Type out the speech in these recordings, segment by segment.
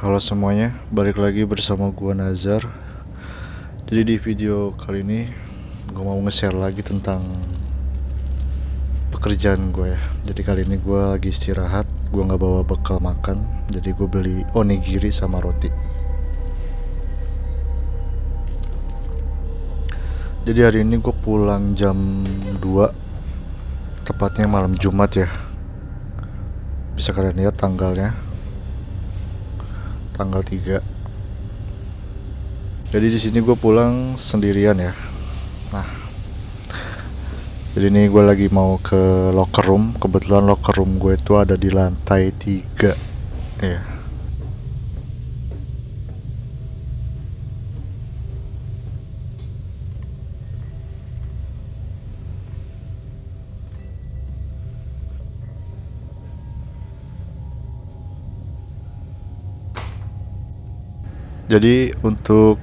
Halo semuanya, balik lagi bersama gua Nazar. Jadi di video kali ini gua mau nge-share lagi tentang pekerjaan gue ya. Jadi kali ini gua lagi istirahat, gua nggak bawa bekal makan, jadi gue beli onigiri sama roti. Jadi hari ini gue pulang jam 2, tepatnya malam Jumat ya. Bisa kalian lihat tanggalnya, tanggal 3. Jadi di sini gue pulang sendirian ya. Nah, jadi ini gue lagi mau ke locker room. Kebetulan locker room gue itu ada di lantai 3 ya. Jadi untuk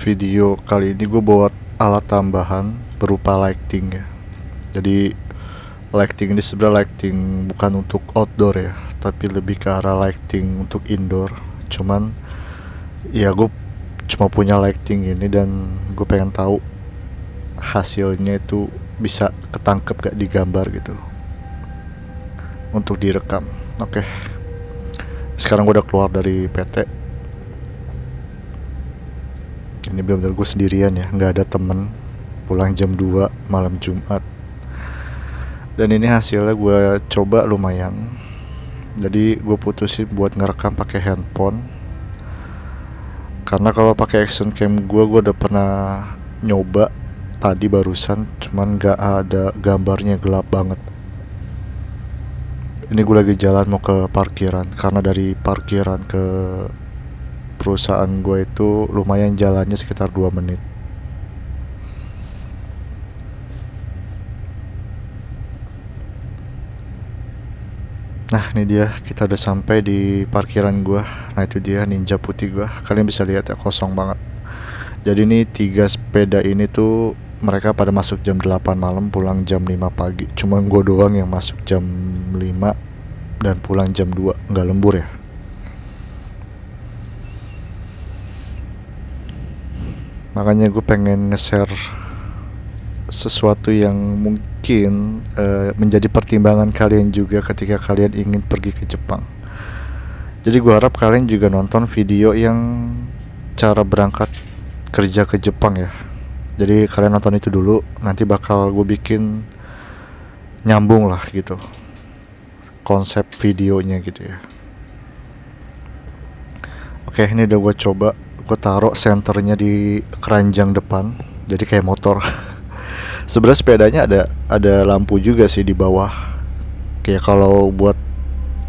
video kali ini gue bawa alat tambahan berupa lighting ya. Jadi lighting ini sebenarnya lighting bukan untuk outdoor ya, tapi lebih ke arah lighting untuk indoor. Cuman ya gue cuma punya lighting ini dan gue pengen tahu hasilnya itu bisa ketangkep gak di gambar gitu untuk direkam. Oke, sekarang gue udah keluar dari PT. Ini benar-benar gue sendirian ya, nggak ada temen. Pulang jam 2 malam Jumat. Dan ini hasilnya gue coba lumayan. Jadi gue putusin buat ngerekam pakai handphone. Karena kalau pakai action cam gue udah pernah nyoba tadi barusan, cuman nggak ada gambarnya, gelap banget. Ini gue lagi jalan mau ke parkiran, karena dari parkiran ke perusahaan gue itu lumayan jalannya sekitar 2 menit. Nah ini dia, kita udah sampai di parkiran gue. Nah itu dia Ninja putih gue. Kalian bisa lihat ya, kosong banget. Jadi ini 3 sepeda ini tuh mereka pada masuk jam 8 malam, pulang jam 5 pagi. Cuma gue doang yang masuk jam 5 dan pulang jam 2. Nggak lembur ya. Makanya gue pengen nge-share sesuatu yang mungkin menjadi pertimbangan kalian juga ketika kalian ingin pergi ke Jepang. Jadi gue harap kalian juga nonton video yang cara berangkat kerja ke Jepang ya. Jadi kalian nonton itu dulu, nanti bakal gue bikin nyambung lah gitu konsep videonya gitu ya. Oke, ini udah gue coba. Gue taruh senternya di keranjang depan, jadi kayak motor. Sebenarnya sepedanya ada lampu juga sih di bawah. Kayak kalau buat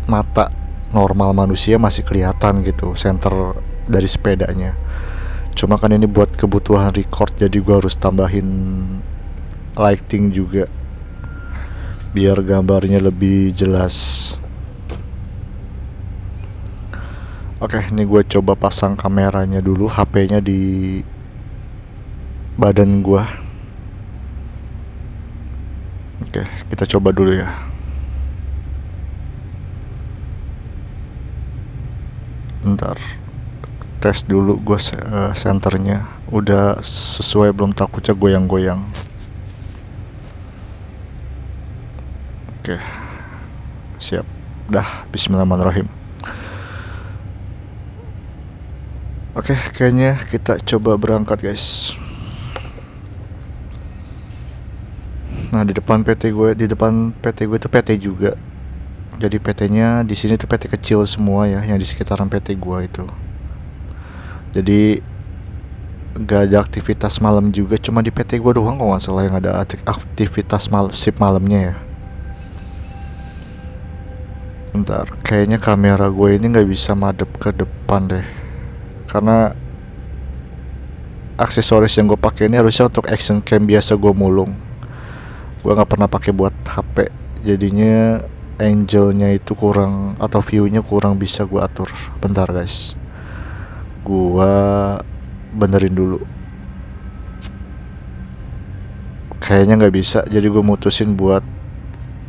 mata normal manusia masih kelihatan gitu senter dari sepedanya. Cuma kan ini buat kebutuhan record, jadi gue harus tambahin lighting juga biar gambarnya lebih jelas. Oke, ini gue coba pasang kameranya dulu, HP-nya di badan gue. Oke, kita coba dulu ya. Bentar, tes dulu gue senternya udah sesuai belum, takutnya goyang-goyang. Oke, siap. Dah, bismillahirrahmanirrahim. Oke, kayaknya kita coba berangkat guys. Nah di depan PT gue itu PT juga. Jadi PT-nya di sini tuh PT kecil semua ya, yang di sekitaran PT gue itu. Jadi gak ada aktivitas malam juga, cuma di PT gue doang kok nggak salah yang ada aktivitas shift malamnya ya. Bentar, kayaknya kamera gue ini nggak bisa madep ke depan deh, karena aksesoris yang gue pakai ini harusnya untuk action cam biasa gue mulung. Gue nggak pernah pakai buat HP, jadinya angle-nya itu kurang, atau view-nya kurang bisa gue atur. Bentar guys, gue benerin dulu. Kayaknya nggak bisa, jadi gue mutusin buat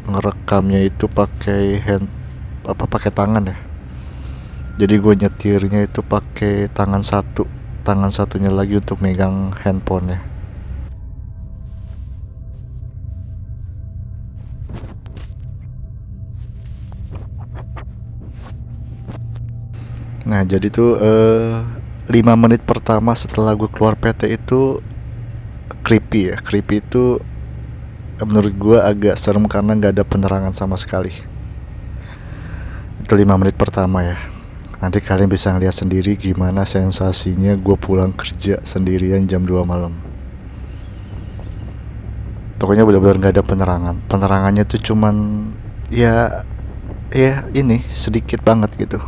ngerekamnya itu pakai pakai tangan ya. Jadi gue nyetirnya itu pakai tangan satu, tangan satunya lagi untuk megang handphonenya. Nah jadi tuh 5 menit pertama setelah gue keluar PT itu creepy ya. Creepy itu menurut gue agak serem karena nggak ada penerangan sama sekali. Itu 5 menit pertama ya. Nanti kalian bisa ngeliat sendiri gimana sensasinya gue pulang kerja sendirian jam 2 malam. Pokoknya benar-benar nggak ada penerangan. Penerangannya tuh cuman ya ini sedikit banget gitu.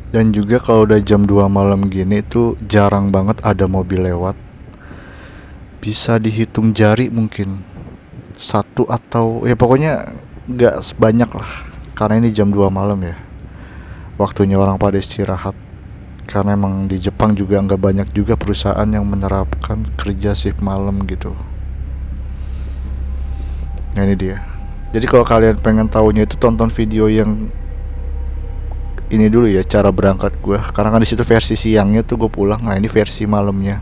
Dan juga kalau udah jam 2 malam gini tuh jarang banget ada mobil lewat. Bisa dihitung jari mungkin satu atau ya pokoknya nggak sebanyak lah. Karena ini jam 2 malam ya. Waktunya orang pada istirahat. Karena emang di Jepang juga nggak banyak juga perusahaan yang menerapkan kerja shift malam gitu. Nah ini dia. Jadi kalau kalian pengen tahunya itu tonton video yang ini dulu ya, cara berangkat gue. Karena kan di situ versi siangnya tuh gue pulang. Nah ini versi malamnya.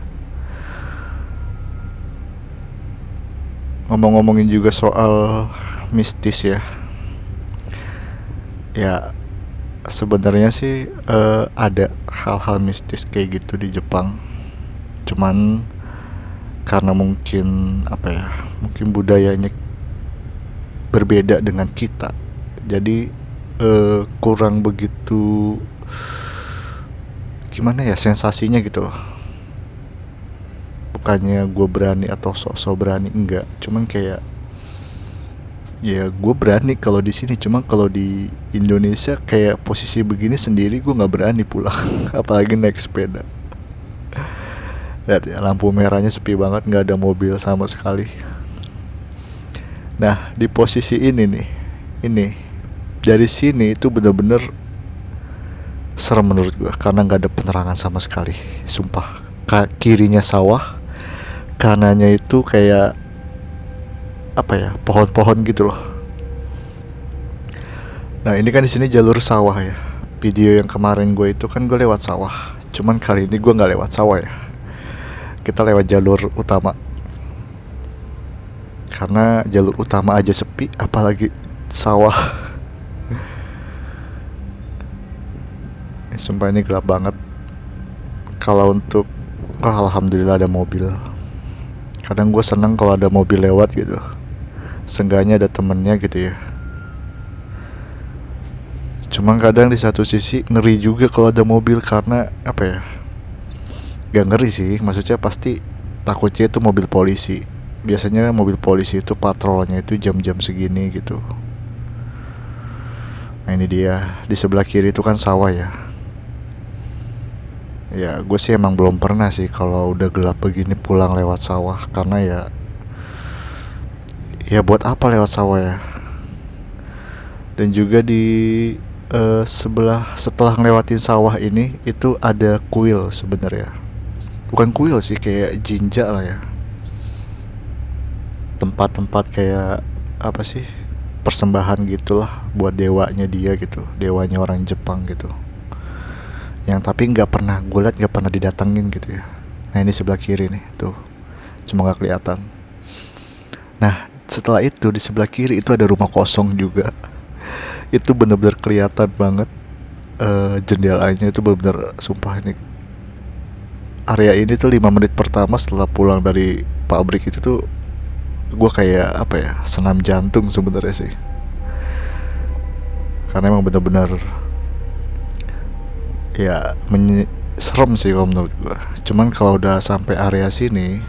Ngomong-ngomongin juga soal mistis ya. Ya sebenarnya sih ada hal-hal mistis kayak gitu di Jepang. Cuman karena mungkin apa ya, mungkin budayanya berbeda dengan kita. Jadi kurang begitu gimana ya sensasinya gitu loh. Bukannya gue berani atau sok-sok berani, enggak. Cuman kayak ya gue berani kalau di sini, cuma kalau di Indonesia kayak posisi begini sendiri gue nggak berani pulang. Apalagi naik sepeda. Lihat ya, lampu merahnya sepi banget, nggak ada mobil sama sekali. Nah di posisi ini nih, ini dari sini itu bener-bener serem menurut gue karena nggak ada penerangan sama sekali, sumpah. Kirinya sawah, kanannya itu kayak apa ya, pohon-pohon gitu loh. Nah ini kan di sini jalur sawah ya. Video yang kemarin gue itu kan gue lewat sawah, cuman kali ini gue nggak lewat sawah ya. Kita lewat jalur utama. Karena jalur utama aja sepi, apalagi sawah. Sumpah ini gelap banget. Kalau untuk alhamdulillah ada mobil. Kadang gue seneng kalau ada mobil lewat gitu. Seenggaknya ada temennya gitu ya. Cuma kadang di satu sisi ngeri juga kalau ada mobil karena apa ya? Gak ngeri sih, maksudnya pasti takutnya itu mobil polisi. Biasanya mobil polisi itu patrolnya itu jam-jam segini gitu. Nah ini dia, di sebelah kiri itu kan sawah ya. Ya gue sih emang belum pernah sih kalau udah gelap begini pulang lewat sawah. Karena ya buat apa lewat sawah ya. Dan juga di setelah ngelewatin sawah ini itu ada kuil sebenarnya. Bukan kuil sih, kayak jinja lah ya. Tempat-tempat kayak apa sih, persembahan gitulah buat dewanya dia gitu, dewanya orang Jepang gitu. Yang tapi nggak pernah gue liat, nggak pernah didatengin gitu ya. Nah ini sebelah kiri nih tuh, cuma nggak kelihatan. Nah setelah itu di sebelah kiri itu ada rumah kosong juga. Itu bener-bener kelihatan banget jendelanya itu bener-bener, sumpah ini area ini tuh 5 menit pertama setelah pulang dari pabrik itu tuh gue kayak apa ya, senam jantung sebenarnya sih. Karena emang bener-bener ya serem sih kalau menurut gue. Cuman kalau udah sampai area sini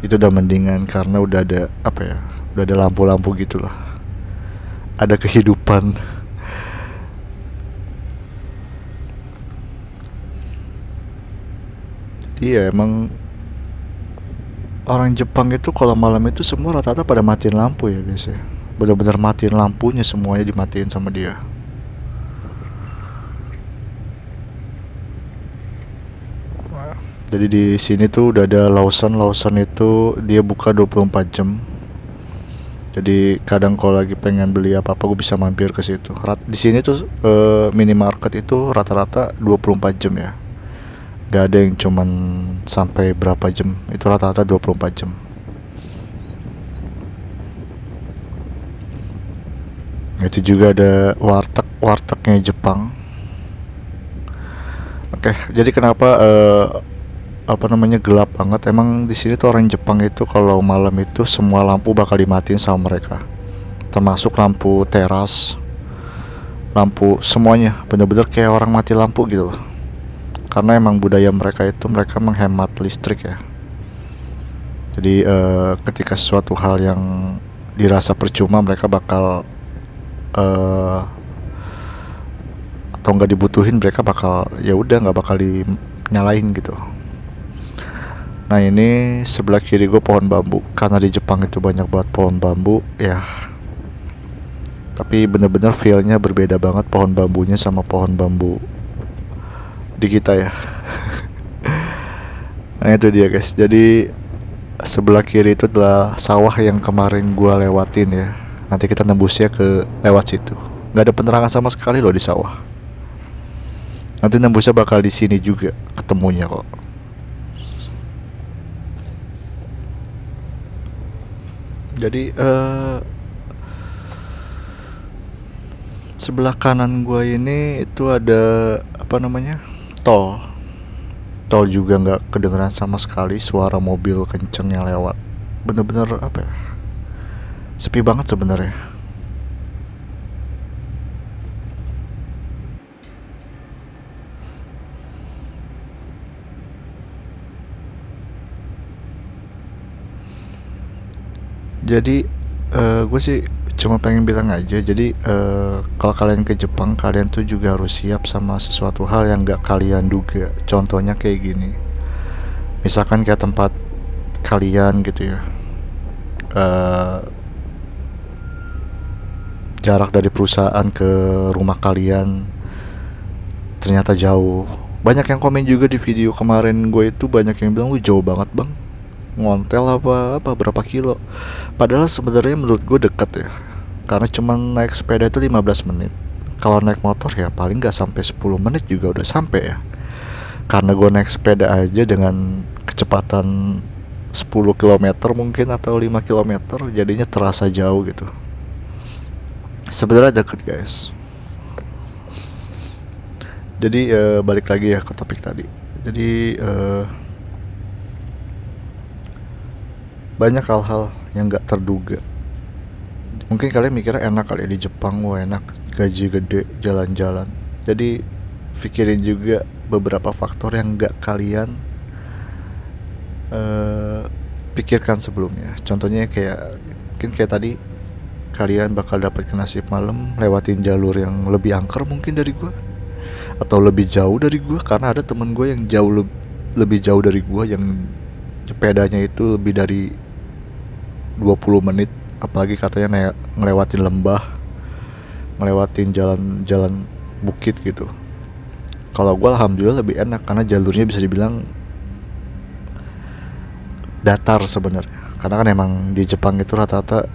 itu udah mendingan karena udah ada apa ya, udah ada lampu-lampu gitulah, ada kehidupan. Jadi ya emang orang Jepang itu kalau malam itu semua rata-rata pada matiin lampu ya guys ya. Bener-bener matiin lampunya, semuanya dimatiin sama dia. Jadi di sini tuh udah ada Lawson. Lawson itu dia buka 24 jam. Jadi kadang kalau lagi pengen beli apa-apa gue bisa mampir ke situ. Di sini tuh minimarket itu rata-rata 24 jam ya. Gak ada yang cuman sampai berapa jam. Itu rata-rata 24 jam. Itu juga ada wartegnya Jepang. Oke, jadi kenapa apa namanya gelap banget? Emang di sini tuh orang Jepang itu kalau malam itu semua lampu bakal dimatiin sama mereka, termasuk lampu teras, lampu semuanya, bener-bener kayak orang mati lampu gitu loh. Karena emang budaya mereka itu mereka menghemat listrik ya. Jadi ketika sesuatu hal yang dirasa percuma mereka bakal atau nggak dibutuhin mereka bakal ya udah nggak bakal dinyalain gitu. Nah ini sebelah kiri gue pohon bambu, karena di Jepang itu banyak banget pohon bambu ya. Tapi bener-bener feelnya berbeda banget pohon bambunya sama pohon bambu di kita ya. Nah itu dia guys. Jadi sebelah kiri itu adalah sawah yang kemarin gue lewatin ya. Nanti kita nembusnya ke lewat situ. Nggak ada penerangan sama sekali loh di sawah. Nanti nembusnya bakal di sini juga ketemunya kok. Jadi sebelah kanan gua ini itu ada apa namanya, tol. Tol juga nggak kedengeran sama sekali suara mobil kenceng yang lewat. Bener-bener apa ya, sepi banget sebenarnya. Jadi gue sih cuma pengen bilang aja. Jadi kalau kalian ke Jepang, kalian tuh juga harus siap sama sesuatu hal yang gak kalian duga. Contohnya kayak gini, misalkan kayak tempat kalian gitu ya, eh jarak dari perusahaan ke rumah kalian ternyata jauh. Banyak yang komen juga di video kemarin gue itu, banyak yang bilang lu jauh banget bang, ngontel apa berapa kilo. Padahal sebenarnya menurut gue deket ya, karena cuman naik sepeda itu 15 menit. Kalau naik motor ya paling gak sampai 10 menit juga udah sampai ya. Karena gue naik sepeda aja dengan kecepatan 10 kilometer mungkin atau 5 kilometer, jadinya terasa jauh gitu. Sebenarnya deket guys. Jadi balik lagi ya ke topik tadi. Jadi banyak hal-hal yang gak terduga. Mungkin kalian mikirnya enak kali ya di Jepang, wah enak, gaji gede, jalan-jalan. Jadi pikirin juga beberapa faktor yang gak kalian pikirkan sebelumnya. Contohnya kayak mungkin kayak tadi, kalian bakal dapat ke nasib malam lewatin jalur yang lebih angker mungkin dari gue, atau lebih jauh dari gue. Karena ada temen gue yang jauh lebih jauh dari gue, yang sepedanya itu lebih dari 20 menit. Apalagi katanya ngelewatin lembah, ngelewatin jalan-jalan bukit gitu. Kalau gue alhamdulillah lebih enak karena jalurnya bisa dibilang datar sebenarnya. Karena kan emang di Jepang itu rata-rata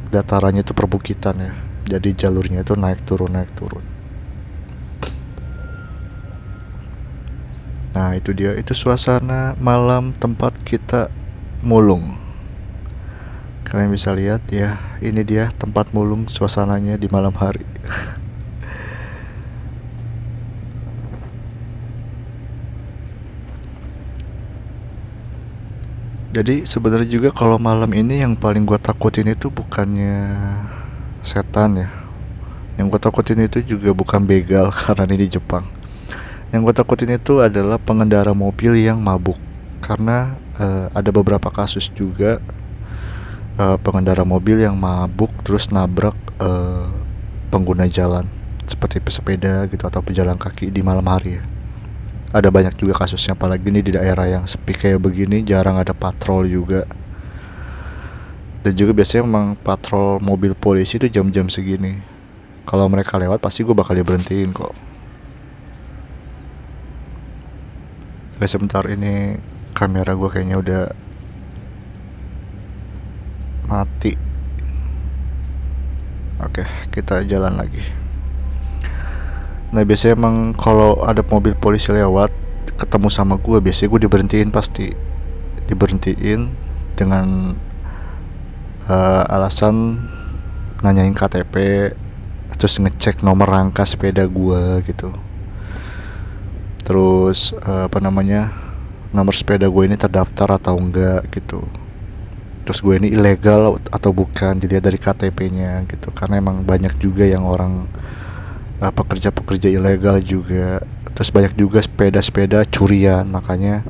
datarannya itu perbukitan ya. Jadi jalurnya itu naik turun. Nah itu dia, itu suasana malam tempat kita mulung. Kalian bisa lihat ya, ini dia tempat mulung suasananya di malam hari. Jadi sebenarnya juga kalau malam ini yang paling gue takutin itu bukannya setan ya. Yang gue takutin itu juga bukan begal karena ini di Jepang. Yang gue takutin itu adalah pengendara mobil yang mabuk. Karena ada beberapa kasus juga pengendara mobil yang mabuk terus nabrak pengguna jalan seperti pesepeda gitu atau pejalan kaki di malam hari ya. Ada banyak juga kasusnya, apalagi ini di daerah yang sepi kayak begini, jarang ada patrol juga. Dan juga biasanya memang patrol mobil polisi itu jam-jam segini. Kalau mereka lewat pasti gue bakal diberhentiin kok. Guys sebentar, ini kamera gue kayaknya udah mati. Oke, kita jalan lagi. Nah biasanya emang kalau ada mobil polisi lewat ketemu sama gue, biasanya gue diberhentiin, pasti diberhentiin dengan alasan nanyain KTP, terus ngecek nomor rangka sepeda gue gitu. Terus nomor sepeda gue ini terdaftar atau enggak gitu. Terus gue ini ilegal atau bukan, dilihat dari KTP-nya gitu. Karena emang banyak juga yang orang pekerja-pekerja ilegal juga. Terus banyak juga sepeda-sepeda curian, makanya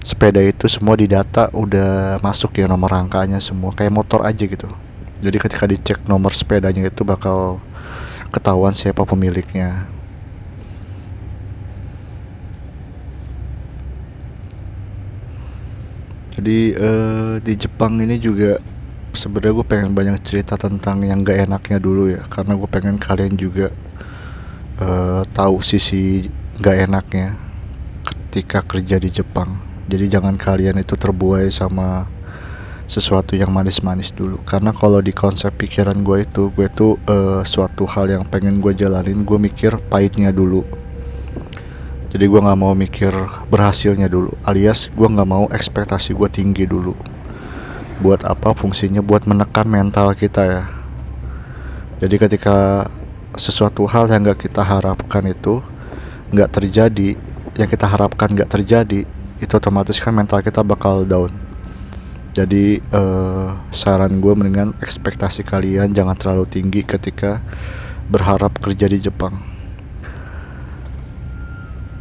sepeda itu semua didata, udah masuk ya nomor rangkanya semua, kayak motor aja gitu. Jadi ketika dicek nomor sepedanya itu bakal ketahuan siapa pemiliknya. Jadi di Jepang ini juga sebenarnya gue pengen banyak cerita tentang yang gak enaknya dulu ya, karena gue pengen kalian juga tahu sisi gak enaknya ketika kerja di Jepang. Jadi jangan kalian itu terbuai sama sesuatu yang manis-manis dulu, karena kalau di konsep pikiran gue tuh suatu hal yang pengen gue jalanin, gue mikir pahitnya dulu. Jadi gue nggak mau mikir berhasilnya dulu, alias gue nggak mau ekspektasi gue tinggi dulu. Buat apa fungsinya? Buat menekan mental kita ya. Jadi ketika sesuatu hal yang nggak kita harapkan itu nggak terjadi, yang kita harapkan nggak terjadi, itu otomatis kan mental kita bakal down. Jadi saran gue, mendingan ekspektasi kalian jangan terlalu tinggi ketika berharap kerja di Jepang.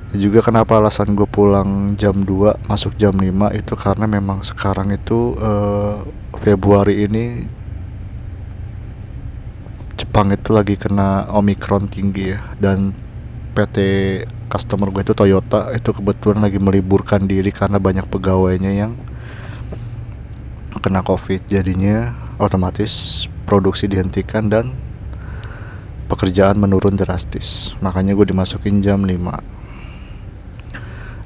Dan juga kenapa alasan gue pulang jam 2 masuk jam 5 itu karena memang sekarang itu Februari ini Jepang itu lagi kena Omicron tinggi ya. Dan PT customer gue itu Toyota itu kebetulan lagi meliburkan diri karena banyak pegawainya yang kena COVID. Jadinya otomatis produksi dihentikan dan pekerjaan menurun drastis. Makanya gue dimasukin jam 5.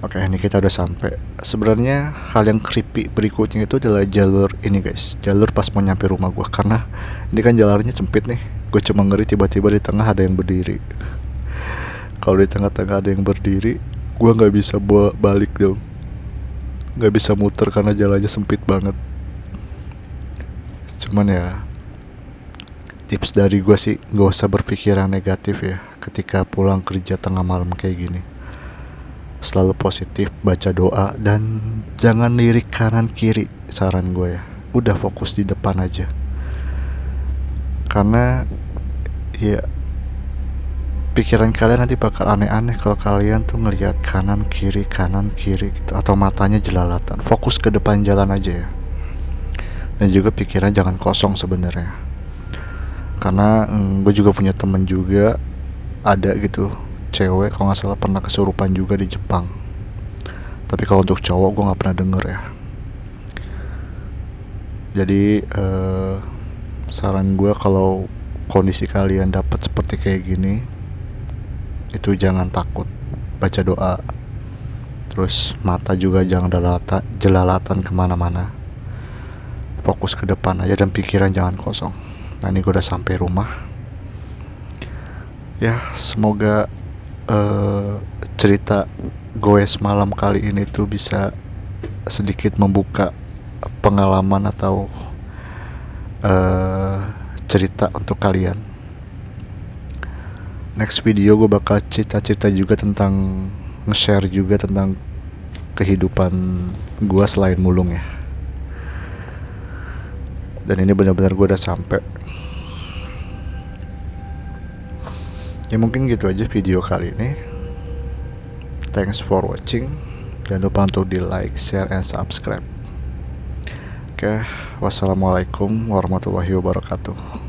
Oke, ini kita udah sampai. Sebenarnya hal yang creepy berikutnya itu adalah jalur ini guys, jalur pas mau nyampe rumah gue. Karena ini kan jalurnya sempit nih. Gue cuma ngeri tiba-tiba di tengah ada yang berdiri. Kalau di tengah-tengah ada yang berdiri, gue nggak bisa balik dong, nggak bisa muter karena jalannya sempit banget. Cuman ya, tips dari gue sih nggak usah berpikiran negatif ya ketika pulang kerja tengah malam kayak gini. Selalu positif, baca doa, dan jangan lirik kanan kiri, saran gue ya. Udah fokus di depan aja. Karena ya pikiran kalian nanti bakal aneh-aneh kalau kalian tuh ngelihat kanan kiri gitu, atau matanya jelalatan. Fokus ke depan jalan aja ya. Dan juga pikiran jangan kosong sebenarnya. Karena gue juga punya temen juga ada gitu, cewek kalau nggak salah pernah kesurupan juga di Jepang. Tapi kalau untuk cowok gue nggak pernah denger ya. Jadi saran gue kalau kondisi kalian dapat seperti kayak gini, itu jangan takut, baca doa. Terus mata juga jangan jelalatan kemana-mana. Fokus ke depan aja dan pikiran jangan kosong. Nah ini gue udah sampai rumah. Ya semoga cerita gue semalam kali ini tuh bisa sedikit membuka pengalaman atau cerita untuk kalian. Next video gue bakal cerita juga tentang, nge-share juga tentang kehidupan gue selain mulung ya. Dan ini benar-benar gue udah sampai. Ya mungkin gitu aja video kali ini. Thanks for watching. Jangan lupa untuk di like, share, and subscribe. Oke, wassalamualaikum warahmatullahi wabarakatuh.